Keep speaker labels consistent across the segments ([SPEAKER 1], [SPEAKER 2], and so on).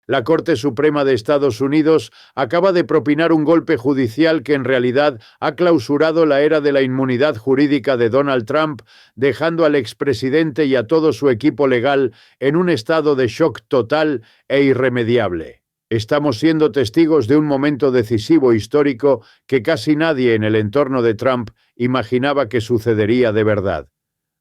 [SPEAKER 1] La Corte Suprema de Estados Unidos acaba de propinar un golpe judicial que en realidad ha clausurado la era de la inmunidad jurídica de Donald Trump, dejando al expresidente y a todo su equipo legal en un estado de shock total e irremediable. Estamos siendo testigos de un momento decisivo histórico que casi nadie en el entorno de Trump imaginaba que sucedería de verdad.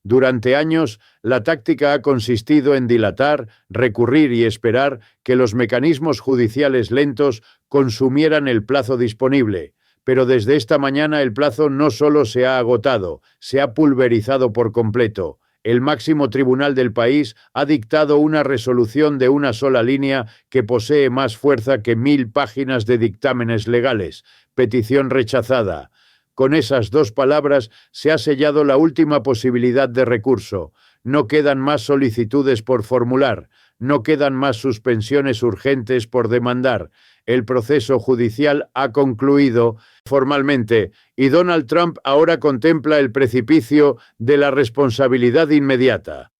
[SPEAKER 1] Durante años, la táctica ha consistido en dilatar, recurrir y esperar que los mecanismos judiciales lentos consumieran el plazo disponible. Pero desde esta mañana el plazo no solo se ha agotado, se ha pulverizado por completo. El máximo tribunal del país ha dictado una resolución de una sola línea que posee más fuerza que 1000 páginas de dictámenes legales. Petición rechazada. Con esas 2 palabras se ha sellado la última posibilidad de recurso. No quedan más solicitudes por formular, no quedan más suspensiones urgentes por demandar. El proceso judicial ha concluido formalmente y Donald Trump ahora contempla el precipicio de la responsabilidad inmediata.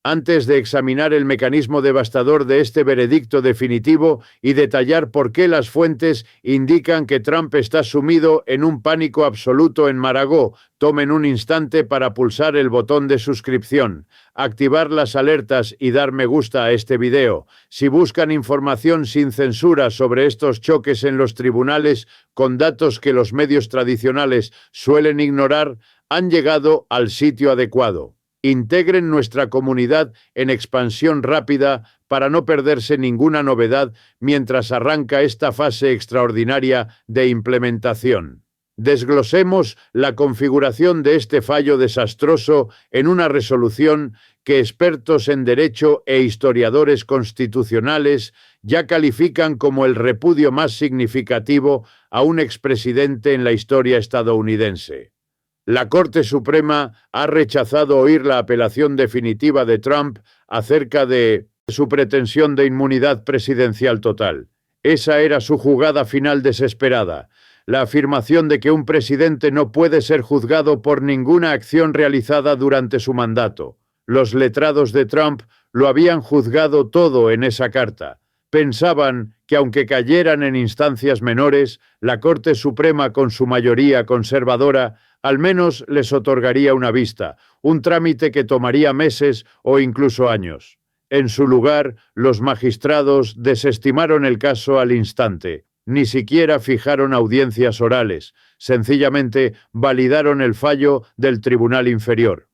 [SPEAKER 1] Antes de examinar el mecanismo devastador de este veredicto definitivo y detallar por qué las fuentes indican que Trump está sumido en un pánico absoluto en Mar-a-Lago, tomen un instante para pulsar el botón de suscripción, activar las alertas y dar me gusta a este video. Si buscan información sin censura sobre estos choques en los tribunales con datos que los medios tradicionales suelen ignorar, han llegado al sitio adecuado. Integren nuestra comunidad en expansión rápida para no perderse ninguna novedad mientras arranca esta fase extraordinaria de implementación. Desglosemos la configuración de este fallo desastroso en una resolución que expertos en derecho e historiadores constitucionales ya califican como el repudio más significativo a un expresidente en la historia estadounidense. La Corte Suprema ha rechazado oír la apelación definitiva de Trump acerca de su pretensión de inmunidad presidencial total. Esa era su jugada final desesperada, la afirmación de que un presidente no puede ser juzgado por ninguna acción realizada durante su mandato. Los letrados de Trump lo habían juzgado todo en esa carta. Pensaban que aunque cayeran en instancias menores, la Corte Suprema con su mayoría conservadora al menos les otorgaría una vista, un trámite que tomaría meses o incluso años. En su lugar, los magistrados desestimaron el caso al instante. Ni siquiera fijaron audiencias orales, sencillamente validaron el fallo del Tribunal Inferior.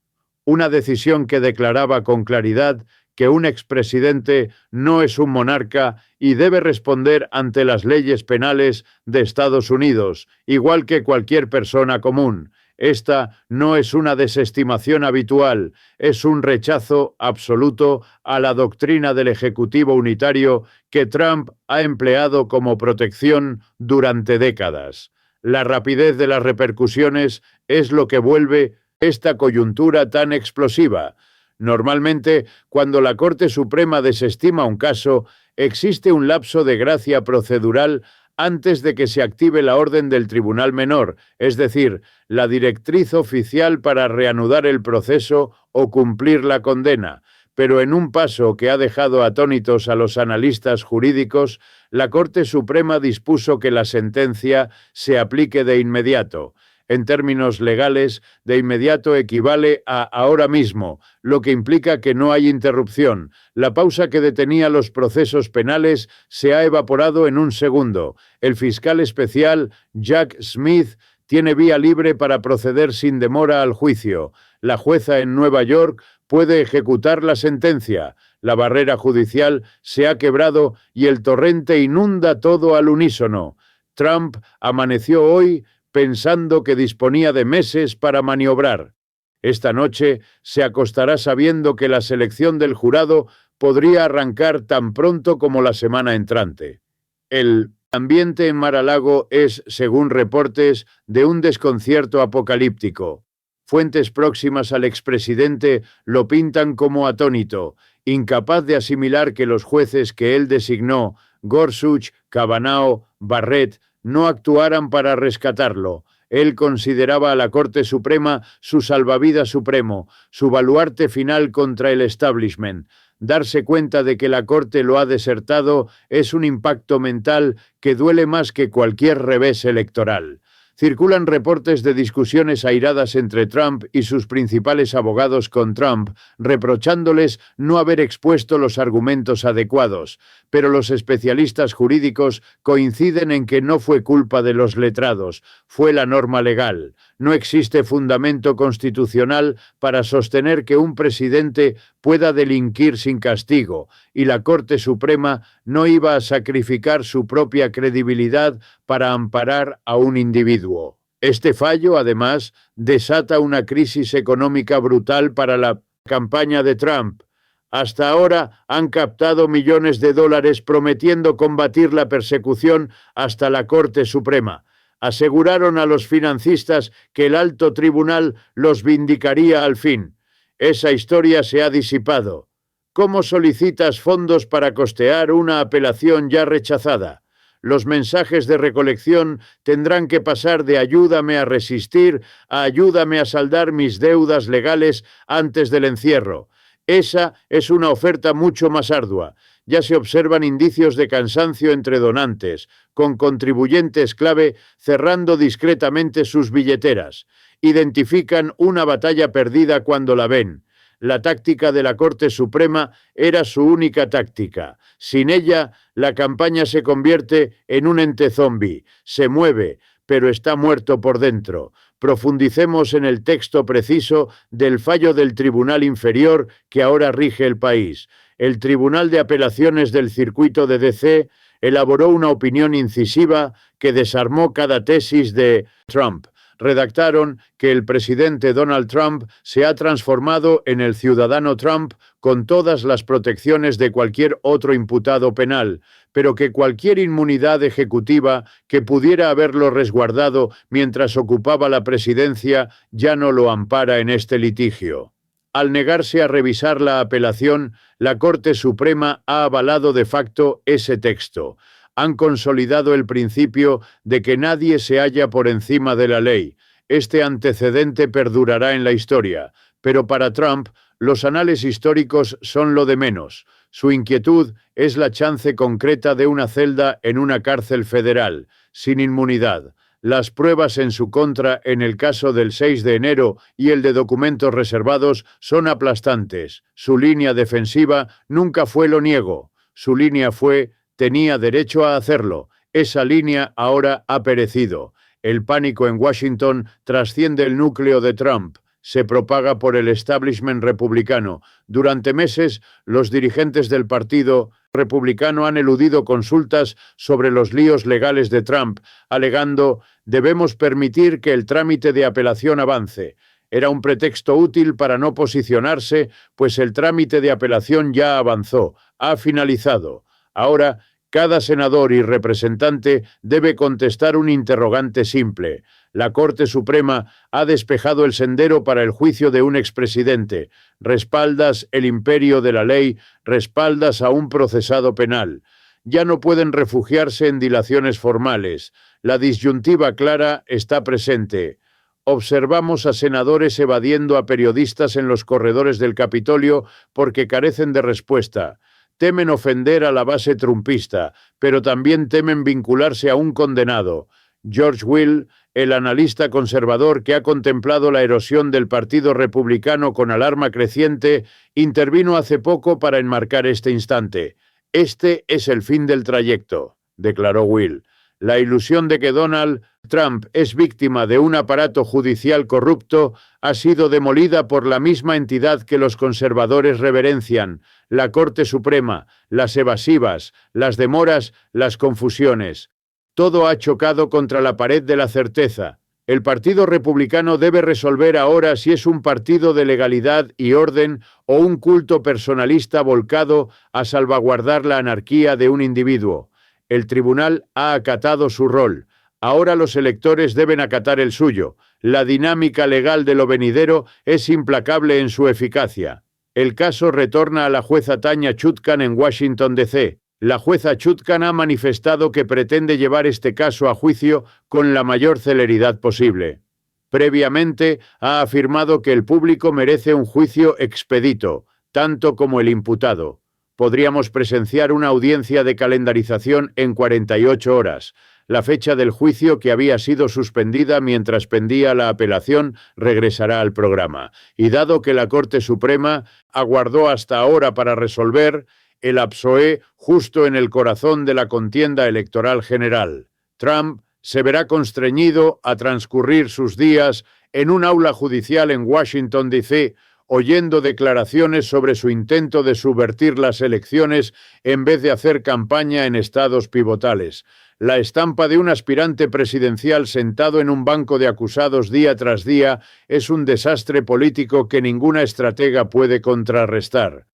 [SPEAKER 1] Una decisión que declaraba con claridad que un expresidente no es un monarca y debe responder ante las leyes penales de Estados Unidos, igual que cualquier persona común. Esta no es una desestimación habitual, es un rechazo absoluto a la doctrina del Ejecutivo unitario que Trump ha empleado como protección durante décadas. La rapidez de las repercusiones es lo que vuelve esta coyuntura tan explosiva. Normalmente, cuando la Corte Suprema desestima un caso, existe un lapso de gracia procedural antes de que se active la orden del Tribunal Menor, es decir, la directriz oficial para reanudar el proceso o cumplir la condena. Pero en un paso que ha dejado atónitos a los analistas jurídicos, la Corte Suprema dispuso que la sentencia se aplique de inmediato. En términos legales, de inmediato equivale a ahora mismo, lo que implica que no hay interrupción. La pausa que detenía los procesos penales se ha evaporado en un segundo. El fiscal especial, Jack Smith, tiene vía libre para proceder sin demora al juicio. La jueza en Nueva York puede ejecutar la sentencia. La barrera judicial se ha quebrado y el torrente inunda todo al unísono. Trump amaneció hoy pensando que disponía de meses para maniobrar. Esta noche se acostará sabiendo que la selección del jurado podría arrancar tan pronto como la semana entrante. El ambiente en Mar-a-Lago es, según reportes, de un desconcierto apocalíptico. Fuentes próximas al expresidente lo pintan como atónito, incapaz de asimilar que los jueces que él designó, Gorsuch, Kavanaugh, Barrett, no actuaran para rescatarlo. Él consideraba a la Corte Suprema su salvavidas supremo, su baluarte final contra el establishment. Darse cuenta de que la Corte lo ha desertado es un impacto mental que duele más que cualquier revés electoral. Circulan reportes de discusiones airadas entre Trump y sus principales abogados con Trump, reprochándoles no haber expuesto los argumentos adecuados, pero los especialistas jurídicos coinciden en que no fue culpa de los letrados, fue la norma legal. No existe fundamento constitucional para sostener que un presidente pueda delinquir sin castigo, y la Corte Suprema no iba a sacrificar su propia credibilidad para amparar a un individuo. Este fallo, además, desata una crisis económica brutal para la campaña de Trump. Hasta ahora han captado millones de dólares prometiendo combatir la persecución hasta la Corte Suprema. Aseguraron a los financistas que el alto tribunal los vindicaría al fin. Esa historia se ha disipado. ¿Cómo solicitas fondos para costear una apelación ya rechazada? Los mensajes de recolección tendrán que pasar de ayúdame a resistir a ayúdame a saldar mis deudas legales antes del encierro. Esa es una oferta mucho más ardua. Ya se observan indicios de cansancio entre donantes, con contribuyentes clave cerrando discretamente sus billeteras. Identifican una batalla perdida cuando la ven. La táctica de la Corte Suprema era su única táctica. Sin ella, la campaña se convierte en un ente zombi. Se mueve, pero está muerto por dentro. Profundicemos en el texto preciso del fallo del Tribunal Inferior que ahora rige el país. El Tribunal de Apelaciones del Circuito de D.C. elaboró una opinión incisiva que desarmó cada tesis de Trump. Redactaron que el presidente Donald Trump se ha transformado en el ciudadano Trump con todas las protecciones de cualquier otro imputado penal, pero que cualquier inmunidad ejecutiva que pudiera haberlo resguardado mientras ocupaba la presidencia ya no lo ampara en este litigio. Al negarse a revisar la apelación, la Corte Suprema ha avalado de facto ese texto. Han consolidado el principio de que nadie se halla por encima de la ley. Este antecedente perdurará en la historia, pero para Trump, los anales históricos son lo de menos. Su inquietud es la chance concreta de una celda en una cárcel federal, sin inmunidad. Las pruebas en su contra en el caso del 6 de enero y el de documentos reservados son aplastantes. Su línea defensiva nunca fue lo niego. Su línea fue tenía derecho a hacerlo. Esa línea ahora ha perecido. El pánico en Washington trasciende el núcleo de Trump. Se propaga por el establishment republicano. Durante meses, los dirigentes del Partido Republicano han eludido consultas sobre los líos legales de Trump, alegando debemos permitir que el trámite de apelación avance. Era un pretexto útil para no posicionarse, pues el trámite de apelación ya avanzó, ha finalizado. Ahora, cada senador y representante debe contestar un interrogante simple. La Corte Suprema ha despejado el sendero para el juicio de un expresidente. Respaldas el imperio de la ley, respaldas a un procesado penal. Ya no pueden refugiarse en dilaciones formales. La disyuntiva clara está presente. Observamos a senadores evadiendo a periodistas en los corredores del Capitolio porque carecen de respuesta. Temen ofender a la base trumpista, pero también temen vincularse a un condenado. George Will, el analista conservador que ha contemplado la erosión del Partido Republicano con alarma creciente, intervino hace poco para enmarcar este instante. Este es el fin del trayecto, declaró Will. La ilusión de que Donald Trump es víctima de un aparato judicial corrupto ha sido demolida por la misma entidad que los conservadores reverencian, la Corte Suprema, las evasivas, las demoras, las confusiones. Todo ha chocado contra la pared de la certeza. El Partido Republicano debe resolver ahora si es un partido de legalidad y orden o un culto personalista volcado a salvaguardar la anarquía de un individuo. El tribunal ha acatado su rol. Ahora los electores deben acatar el suyo. La dinámica legal de lo venidero es implacable en su eficacia. El caso retorna a la jueza Tanya Chutkan en Washington, D.C. La jueza Chutkan ha manifestado que pretende llevar este caso a juicio con la mayor celeridad posible. Previamente, ha afirmado que el público merece un juicio expedito. tanto como el imputado. Podríamos presenciar una audiencia de calendarización en 48 horas. La fecha del juicio, que había sido suspendida mientras pendía la apelación, regresará al programa. Y dado que la Corte Suprema aguardó hasta ahora para resolver, el absoe justo en el corazón de la contienda electoral general. Trump se verá constreñido a transcurrir sus días en un aula judicial en Washington, D.C., oyendo declaraciones sobre su intento de subvertir las elecciones en vez de hacer campaña en estados pivotales. La estampa de un aspirante presidencial sentado en un banco de acusados día tras día es un desastre político que ninguna estratega puede contrarrestar.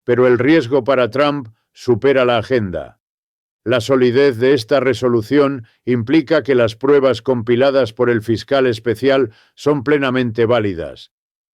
[SPEAKER 1] Pero el riesgo para Trump supera la agenda. La solidez de esta resolución implica que las pruebas compiladas por el fiscal especial son plenamente válidas.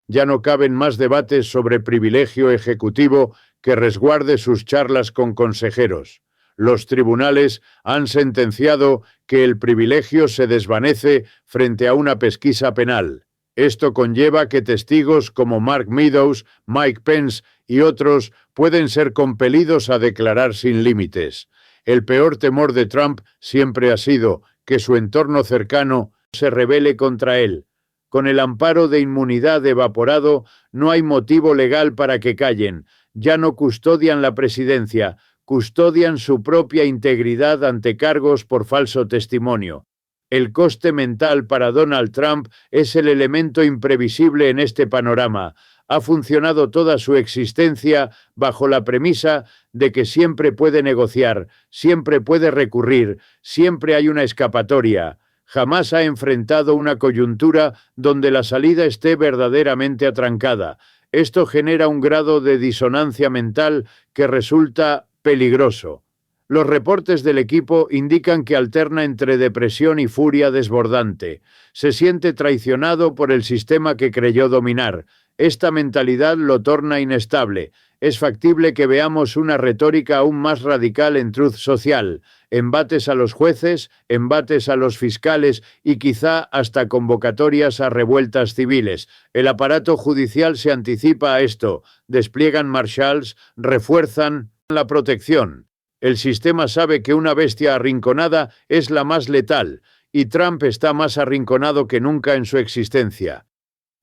[SPEAKER 1] Ya no caben más debates sobre privilegio ejecutivo que resguarde sus charlas con consejeros. Los tribunales han sentenciado que el privilegio se desvanece frente a una pesquisa penal. Esto conlleva que testigos como Mark Meadows, Mike Pence y otros pueden ser compelidos a declarar sin límites. El peor temor de Trump siempre ha sido que su entorno cercano se rebele contra él. Con el amparo de inmunidad evaporado, no hay motivo legal para que callen. Ya no custodian la presidencia, custodian su propia integridad ante cargos por falso testimonio. El coste mental para Donald Trump es el elemento imprevisible en este panorama. Ha funcionado toda su existencia bajo la premisa de que siempre puede negociar, siempre puede recurrir, siempre hay una escapatoria. Jamás ha enfrentado una coyuntura donde la salida esté verdaderamente atrancada. Esto genera un grado de disonancia mental que resulta peligroso. Los reportes del equipo indican que alterna entre depresión y furia desbordante. Se siente traicionado por el sistema que creyó dominar. Esta mentalidad lo torna inestable. Es factible que veamos una retórica aún más radical en Truth Social, embates a los jueces, embates a los fiscales y quizá hasta convocatorias a revueltas civiles. El aparato judicial se anticipa a esto, despliegan marshals, refuerzan la protección. El sistema sabe que una bestia arrinconada es la más letal, y Trump está más arrinconado que nunca en su existencia.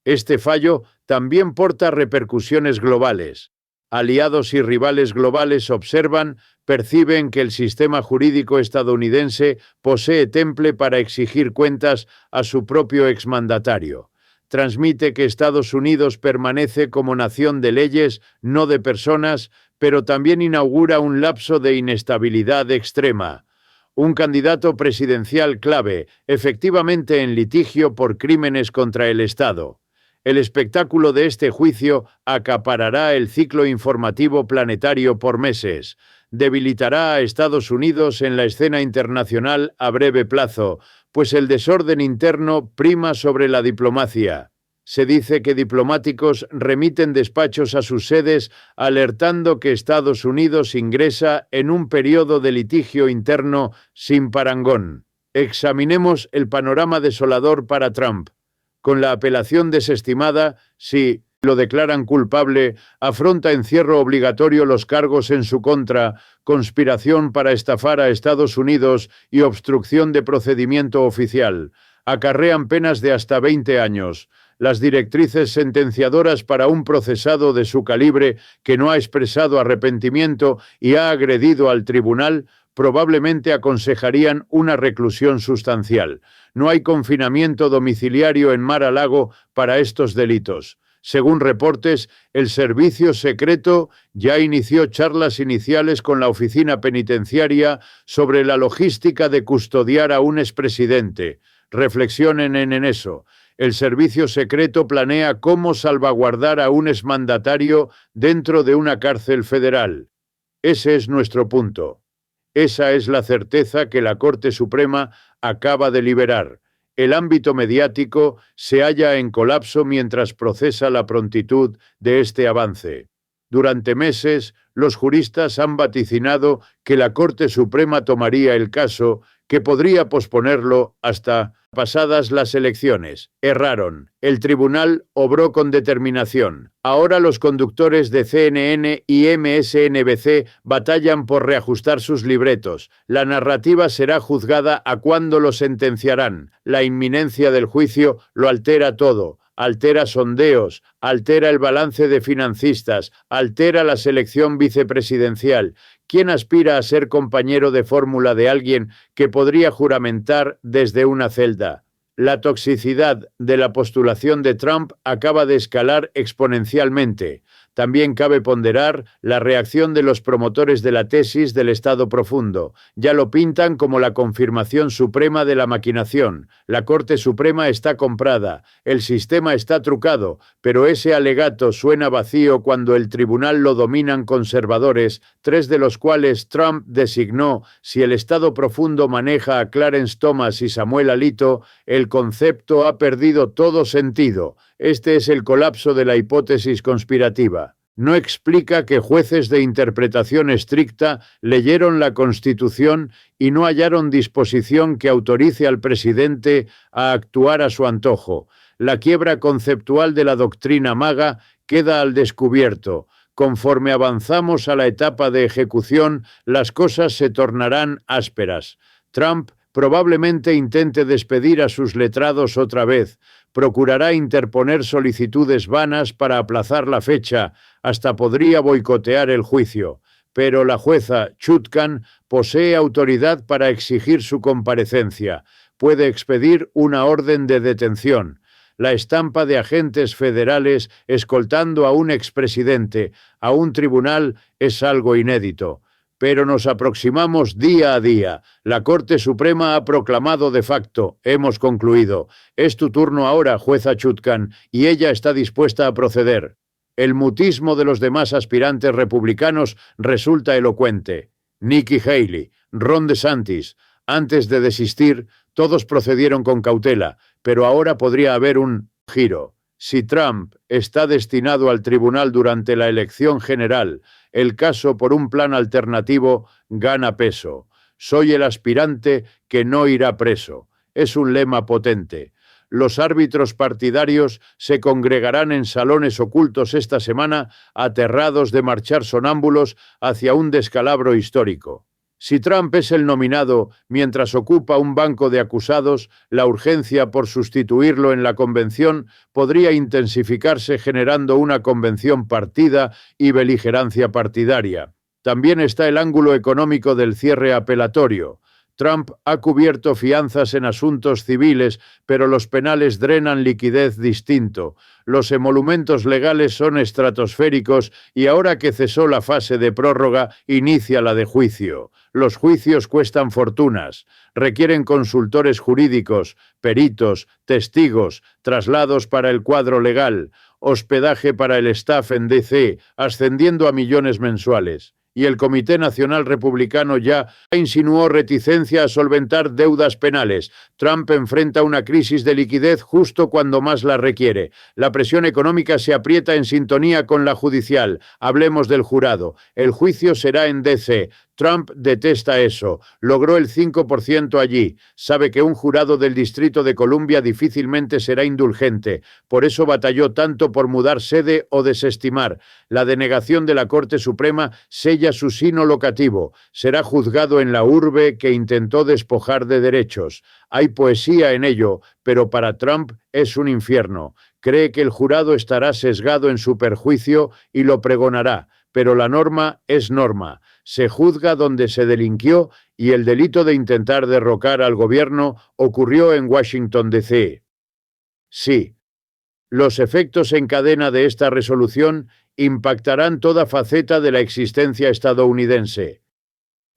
[SPEAKER 1] Este fallo también porta repercusiones globales. Aliados y rivales globales observan, perciben que el sistema jurídico estadounidense posee temple para exigir cuentas a su propio exmandatario. Transmite que Estados Unidos permanece como nación de leyes, no de personas, pero también inaugura un lapso de inestabilidad extrema. Un candidato presidencial clave, efectivamente en litigio por crímenes contra el Estado. El espectáculo de este juicio acaparará el ciclo informativo planetario por meses. Debilitará a Estados Unidos en la escena internacional a breve plazo, pues el desorden interno prima sobre la diplomacia. Se dice que diplomáticos remiten despachos a sus sedes alertando que Estados Unidos ingresa en un periodo de litigio interno sin parangón. Examinemos el panorama desolador para Trump. Con la apelación desestimada, si lo declaran culpable, afronta encierro obligatorio los cargos en su contra, conspiración para estafar a Estados Unidos y obstrucción de procedimiento oficial. Acarrean penas de hasta 20 años. Las directrices sentenciadoras para un procesado de su calibre que no ha expresado arrepentimiento y ha agredido al tribunal probablemente aconsejarían una reclusión sustancial. No hay confinamiento domiciliario en Mar-a-Lago para estos delitos. Según reportes, el servicio secreto ya inició charlas iniciales con la oficina penitenciaria sobre la logística de custodiar a un expresidente. Reflexionen en eso. El servicio secreto planea cómo salvaguardar a un exmandatario dentro de una cárcel federal. Ese es nuestro punto. Esa es la certeza que la Corte Suprema acaba de liberar. El ámbito mediático se halla en colapso mientras procesa la prontitud de este avance. Durante meses, los juristas han vaticinado que la Corte Suprema tomaría el caso, que podría posponerlo hasta pasadas las elecciones. Erraron. El tribunal obró con determinación. Ahora los conductores de CNN y MSNBC batallan por reajustar sus libretos. La narrativa será juzgada a cuándo lo sentenciarán. La inminencia del juicio lo altera todo. Altera sondeos, altera el balance de financistas, altera la selección vicepresidencial. ¿Quién aspira a ser compañero de fórmula de alguien que podría juramentar desde una celda? La toxicidad de la postulación de Trump acaba de escalar exponencialmente. También cabe ponderar la reacción de los promotores de la tesis del Estado profundo. Ya lo pintan como la confirmación suprema de la maquinación. La Corte Suprema está comprada, el sistema está trucado, pero ese alegato suena vacío cuando el tribunal lo dominan conservadores, 3 de los cuales Trump designó. Si el Estado profundo maneja a Clarence Thomas y Samuel Alito, el concepto ha perdido todo sentido. Este es el colapso de la hipótesis conspirativa. No explica que jueces de interpretación estricta leyeron la Constitución y no hallaron disposición que autorice al presidente a actuar a su antojo. La quiebra conceptual de la doctrina MAGA queda al descubierto. Conforme avanzamos a la etapa de ejecución, las cosas se tornarán ásperas. Trump probablemente intente despedir a sus letrados otra vez. Procurará interponer solicitudes vanas para aplazar la fecha, hasta podría boicotear el juicio. Pero la jueza Chutkan posee autoridad para exigir su comparecencia. Puede expedir una orden de detención. La estampa de agentes federales escoltando a un expresidente a un tribunal es algo inédito. Pero nos aproximamos día a día. La Corte Suprema ha proclamado de facto: hemos concluido. Es tu turno ahora, jueza Chutkan, y ella está dispuesta a proceder. El mutismo de los demás aspirantes republicanos resulta elocuente. Nikki Haley, Ron DeSantis. Antes de desistir, todos procedieron con cautela, pero ahora podría haber un giro. Si Trump está destinado al tribunal durante la elección general, el caso por un plan alternativo gana peso. Soy el aspirante que no irá preso. Es un lema potente. Los árbitros partidarios se congregarán en salones ocultos esta semana, aterrados de marchar sonámbulos hacia un descalabro histórico. Si Trump es el nominado mientras ocupa un banco de acusados, la urgencia por sustituirlo en la convención podría intensificarse, generando una convención partida y beligerancia partidaria. También está el ángulo económico del cierre apelatorio. Trump ha cubierto fianzas en asuntos civiles, pero los penales drenan liquidez distinto. Los emolumentos legales son estratosféricos y ahora que cesó la fase de prórroga, inicia la de juicio. Los juicios cuestan fortunas, requieren consultores jurídicos, peritos, testigos, traslados para el cuadro legal, hospedaje para el staff en DC, ascendiendo a millones mensuales. Y el Comité Nacional Republicano ya insinuó reticencia a solventar deudas penales. Trump enfrenta una crisis de liquidez justo cuando más la requiere. La presión económica se aprieta en sintonía con la judicial. Hablemos del jurado. El juicio será en DC. Trump detesta eso. Logró el 5% allí. Sabe que un jurado del Distrito de Columbia difícilmente será indulgente. Por eso batalló tanto por mudar sede o desestimar. La denegación de la Corte Suprema sella su sino locativo. Será juzgado en la urbe que intentó despojar de derechos. Hay poesía en ello, pero para Trump es un infierno. Cree que el jurado estará sesgado en su perjuicio y lo pregonará. Pero la norma es norma. Se juzga donde se delinquió y el delito de intentar derrocar al gobierno ocurrió en Washington, D.C. Sí. Los efectos en cadena de esta resolución impactarán toda faceta de la existencia estadounidense.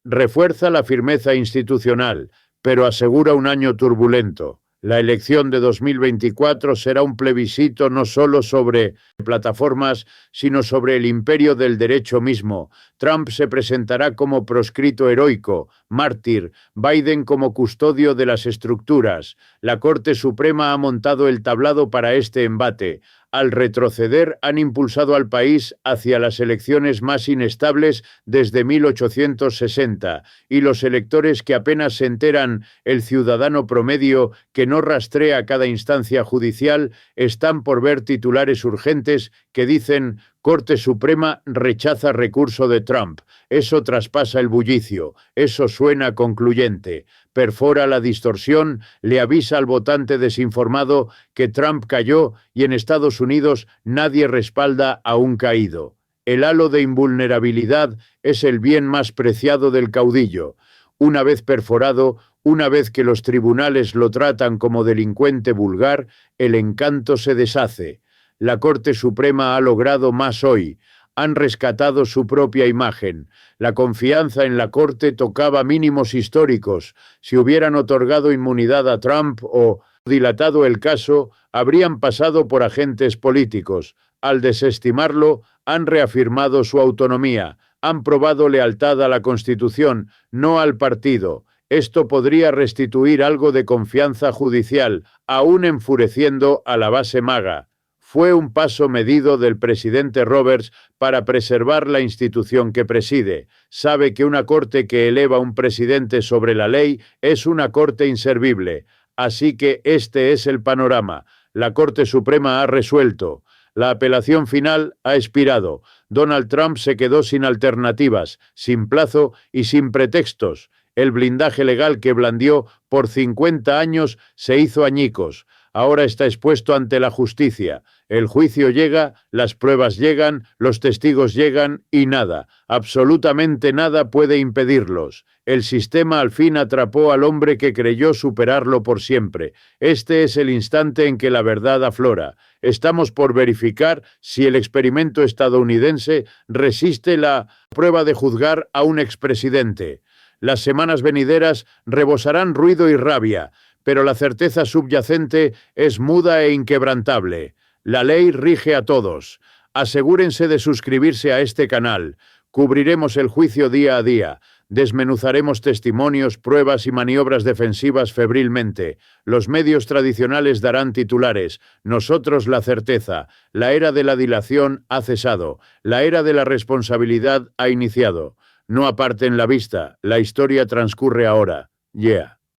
[SPEAKER 1] Refuerza la firmeza institucional, pero asegura un año turbulento. La elección de 2024 será un plebiscito no solo sobre plataformas, sino sobre el imperio del derecho mismo. Trump se presentará como proscrito heroico, mártir, Biden como custodio de las estructuras. La Corte Suprema ha montado el tablado para este embate. al retroceder, han impulsado al país hacia las elecciones más inestables desde 1860, y los electores que apenas se enteran, el ciudadano promedio que no rastrea cada instancia judicial, están por ver titulares urgentes que dicen: Corte Suprema rechaza recurso de Trump. Eso traspasa el bullicio, eso suena concluyente. Perfora la distorsión, le avisa al votante desinformado que Trump cayó y en Estados Unidos nadie respalda a un caído. El halo de invulnerabilidad es el bien más preciado del caudillo. Una vez perforado, una vez que los tribunales lo tratan como delincuente vulgar, el encanto se deshace. La Corte Suprema ha logrado más hoy. Han rescatado su propia imagen. La confianza en la Corte tocaba mínimos históricos. Si hubieran otorgado inmunidad a Trump o dilatado el caso, habrían pasado por agentes políticos. Al desestimarlo, han reafirmado su autonomía. Han probado lealtad a la Constitución, no al partido. Esto podría restituir algo de confianza judicial, aún enfureciendo a la base MAGA. Fue un paso medido del presidente Roberts para preservar la institución que preside. Sabe que una corte que eleva a un presidente sobre la ley es una corte inservible. Así que este es el panorama. La Corte Suprema ha resuelto. La apelación final ha expirado. Donald Trump se quedó sin alternativas, sin plazo y sin pretextos. El blindaje legal que blandió por 50 años se hizo añicos. Ahora está expuesto ante la justicia. El juicio llega, las pruebas llegan, los testigos llegan y nada, absolutamente nada puede impedirlos. El sistema al fin atrapó al hombre que creyó superarlo por siempre. Este es el instante en que la verdad aflora. Estamos por verificar si el experimento estadounidense resiste la prueba de juzgar a un expresidente. Las semanas venideras rebosarán ruido y rabia, pero la certeza subyacente es muda e inquebrantable. La ley rige a todos. Asegúrense de suscribirse a este canal. Cubriremos el juicio día a día. Desmenuzaremos testimonios, pruebas y maniobras defensivas febrilmente. Los medios tradicionales darán titulares. Nosotros la certeza. La era de la dilación ha cesado. La era de la responsabilidad ha iniciado. No aparten la vista. La historia transcurre ahora. Yeah.